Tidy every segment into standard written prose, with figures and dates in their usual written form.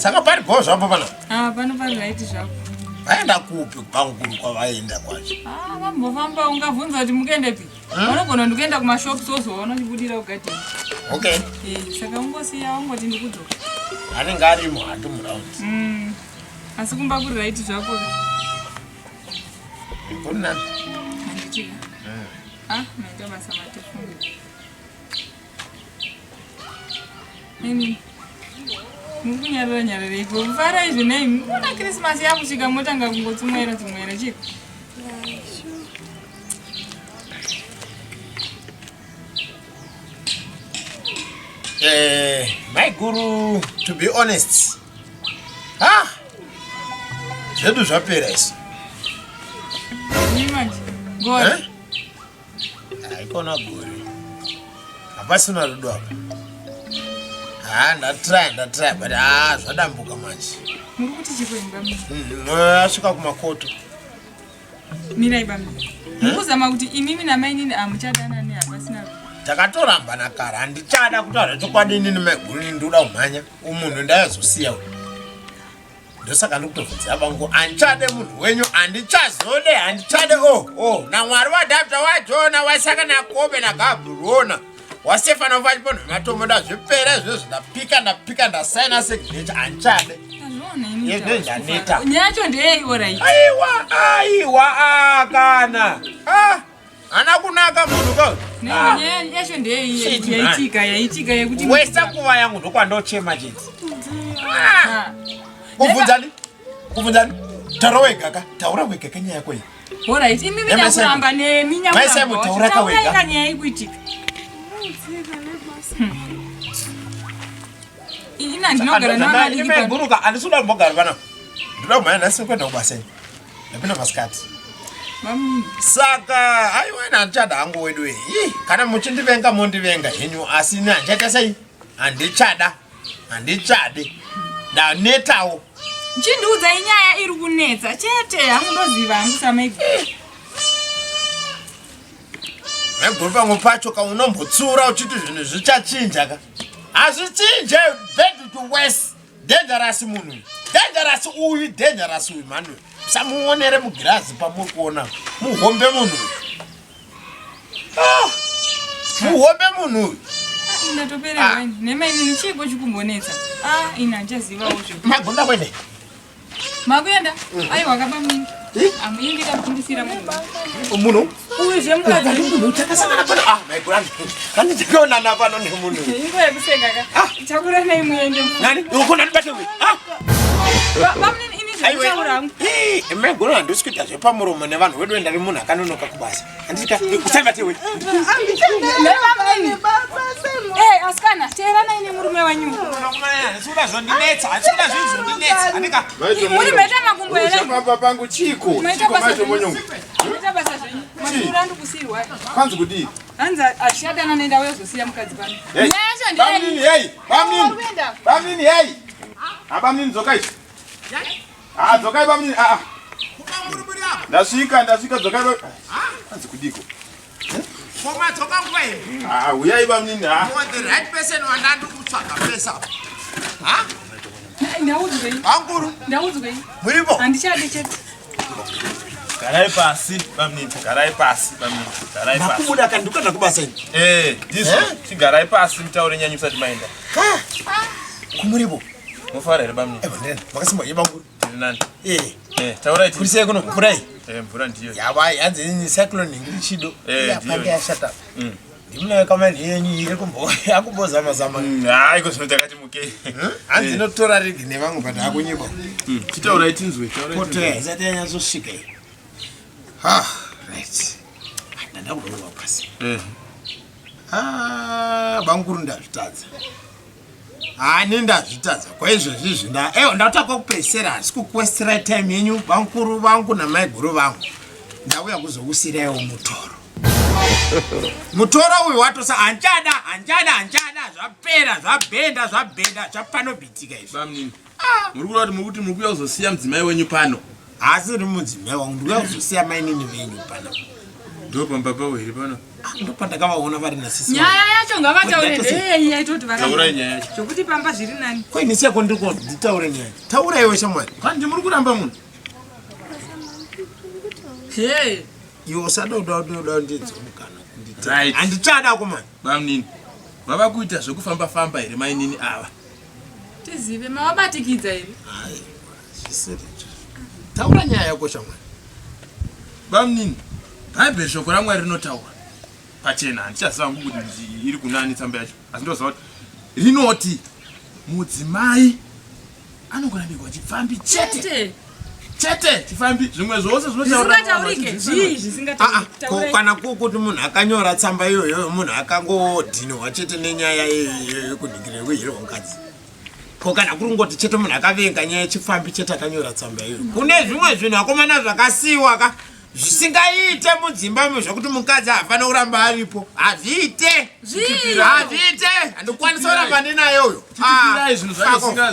Saka pari boss hapo bana. Pano pari right zvapo. Vaenda kupi kwanguru kwavaenda kwacho? Vambofamba ungabvunza kuti mukuende pi? Vanogona ndikuenda kumashops wozoona chibudira kugadheni. Okay. Saka ungosiya ungoti ndikudzoka. Anenge arimo hatu muraunzi. Asi kumba kuri right zvapo. Kuna. Handichika. Naita basa matefungu. Nini? Mukunyarira nyarira iko. Mfara izvi nei. Muna Christmas yakusvika motanga kungotsumwera chiko. My guru, to be honest. Zvedu zvapera isi. Nimanje. Gori. Haikona gori. Hapasina rudo hapa. Ndatry but zvadambuka manje. Muri kuti chiko imba. Asvika kumakoto. Mirai bambi. Mukuzama kuti imimi namai nini amuchadana ne hapasina. Takatoramba nakara handichada kutaura chokwadi inini maiguru ndoda kumhanya umunhu ndayazosiya uyu. Ndosaka ndikutobvunza bangu andichade munhu wenyu handichade naMwari waDhavhidha waJona wasaka naKobe naGabhurona waStefano vachiponha matombo ndazvipera izvozvo ndapika ndasaina signature handichade. Ndaneta. Nyacho ndeyei orai. Aiwa kana. Ana kunaka munhu ko. Nyacho ndeyei yaitika yekuti wesa kuva yangu ndokwandochema chete. Kuvunzani? Taura wega kanyaya kwei. Alright, imimi ndakuramba neminya kuramba. Maisa mutaura kawega. Kanyaya ikuitika. Ina ndinogara namadiki pa. Guruka andisuda mbogara bana. Ndoda kumhanya nasi kwenda kubaseni. Yapina maskati. Saka aiwana andichada hangu wedu we. Kana muchindivenga mondivenga henyu asini andichaita sei? Handichade. Ndanetawo. Chindiudza inyaya iri kunetsa chete hamunoziva hangu sameki. Meguru pamwe pacho kaunombotsura uchiti zvinhu zvichachinja ka. Hazvichinje bad to worse. Dangerous munhu. Dangerous uyu manu. Samuonere mugirazi pamuri kuona. Muhombe munhu. Muhombe munhu. Inatopera wani. Nema ini chipo chikumbonetsa. Ina njaziva uzvo. Magunda kwende. Makuenda? Aiwa kabamini. Amuyendera kufundisira munhu. Uyu zvemukadzi munhu takasangana pano. My grand. Kandi tikaonana pano nemunhu. Ingo yekuseka ka. Chakura nei muende. Nani? Ukona ndibate we. Bamini ini zvekutaura. Megona ndosikuita zvepamuromo nevanhu vedu endari munhu akanonoka kubasa. Andika kusambate we. Askana, teerana ine murume wanyu. Suda zvondinetsa. Andika. Muri meta makumbo ere. Baba pangu chiko macho monyongo. Meta basa zvenyu. Masura ndukusirwa. Kwanzi kudi. Anza ashadana nenda wezosiya mukadzi pano. Nyasho ndei. Bamini hey. Abamini zokai. Zokai bamini. Ndasvika zokai. Kwanzi kudiko. Koma toka ngwe. Uyai bamini. You are the right person wandandu kutsvaga pesa. Ndauzwe. Anguru. Ndauzwe. Muribo. Andichade chete. Garai pasi bamini. Nakubuda kanduka nakubaseni. Ndizo. Chigarai pasi mtaure nyanyu usati maenda. Kumuribo. Mufarere bamini. Makasimba yebanguru. Nani? Taura iti. Kurise kuno mvurai. Mvura ndiyo. Yaba yanze ni cyclone ngirichido. Yapanga yashata. Ndimuna kamani yenyu iri akumbozama zama. Iko zvinotakati muke. Hanzi notora rigi nevangu but akunyibo. Chitaura itinzwe. Kote zati yanyazosvika. Right. Ndanda kudowa pasi. Banguru ndazvitadza. Ndazvitadza kwa izvozvi ndataka kupesera sikukwestera time yenyu bankuru vangu namaiguru vangu ndauya kuzousirawo mutoro uyu watosa anjada zvapera zvabhenda zvapanobhitika izvi bamnini muri kurati mukuti muri kuya kuzosiya mudzimai wenyu pano asi ri mudzimai wangu ndikuya kuzosiya mainini venyu pano Ndopa mbaba wewe bana. Ndopanda kama una vari na sisi. Nyaya yacho ngavataure yaitoti Taura nyaya yacho. chokuti pamba zviri nani. Ko ini siya ndiko nditaure nyaya. Taura iwe shamwari. Kwani muri kuramba munhu? Hey. Iwo sadoda ndidzomukana. Right. Andichada kuma. Bamnini. Baba kuita zvokufamba famba here mainini ava. Tizive mawabatikidza here. Hai. Zvisiri. Taura nyaya yako shamwari. Bamnini. Bhaibheri shoko raMwari rinotaura. Pachena handichaziva kuti iri kunani tsamba yacho. Asi ndoziva kuti rinoti mudzimai anongorambirwa chifambi chete. Chete chifambi zvimwe zvose zvisingataurike zvisingataurike. Kana kuti munhu akanyora tsamba iyoyo munhu akangodhinwa chete nenyaya yekudhingirira wehiro wakadzi. Ko kana kuri ngoti chete munhu akavenga nyaya yechifambi chete akanyora tsamba iyoyo. Kune zvimwe zvinhu akomana zvakasiyiwa ka zvisingaite mudzimba zvokuti mukadzi afana kuramba aripo. Hazviite. Hazviite. Handikwanisa kuramba ndinaye uyo.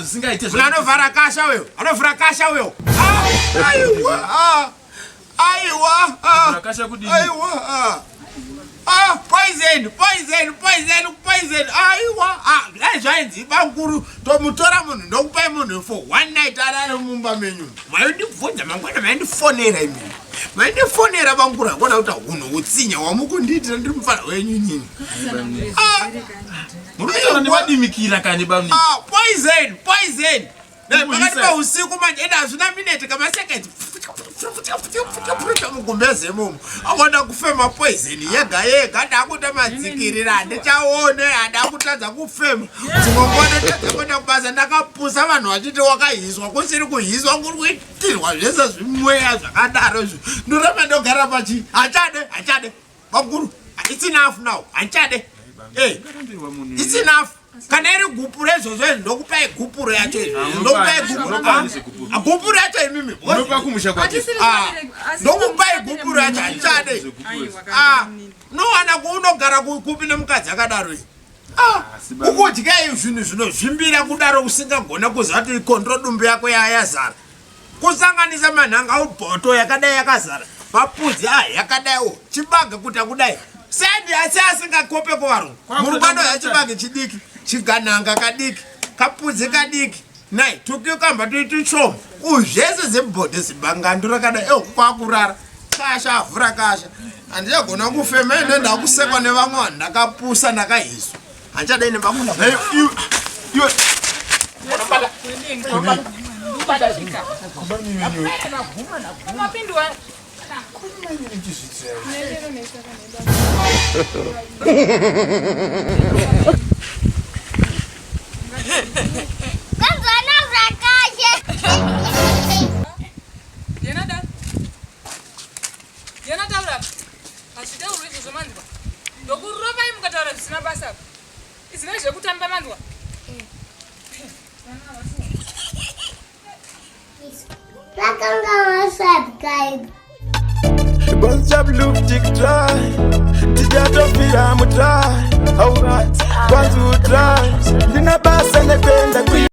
Zvisingaite. Anovhara Kasha uyo. Anovhara Kasha uyo. Aiwa. Aiwa. Kasha kudini? Aiwa. Poison. Aiwa. Zvainzi banguru tomutora munhu ndokupai munhu for one night arare mumba menyu. Maindibvunza mangwana maindifonera imi. Maindifonera banguru akona kuti hunhu utsinya wamukundiitira ndiri mufana wenyu nyinyi. Murikutora nevadimikira kani bamni. Poison. Pakati pausiku manje enda hazvina minete kamaseconds. Mugumbeze imomo akwanda kufema poison yega ndakuta madzikirira handichaone handakutadza kufema dzimwe nguva ndotadza kwenda kubasa ndakapusa vanhu vachiti wakahiswa kusiri kuhiswa kuri kuitirwa zvese zvimweya zvakadaro ndoramba ndogara pachi hachade makuru it's enough now hachade it's enough. Kana iri gupu rezvozvo ndokupai gupuro yacho ndokupai gupuro yacho imimi Unopa kumusha kwake. ndokupai gupuro yacho hachade nowana kuunogara kupi nemukadzi akadaro ukudya zvinhu zvinozvimbira kudaro usingagona kuziva kuti kondro dumbu yako yazara kusanganisa manhanga ubhoto yakadai yakazara mapudzi yakadaiwo chibage kuti akudai sendi asi asingakope kuvarungu murukando yachibage chidiki chigananga kadiki kapudzi kadiki nai tukikamba tuiti shoma uzvese zebhodhe zibangando rakadai kwakurara Kasha avhura Kasha handichagona kufema ende ndakusekwa nevamwe vanhu ndakapusa ndakahiswa handichadai nebakunda Buzz job look tick dry. Tija to feel I'm try. Alright, one two tries. Dina basa nependa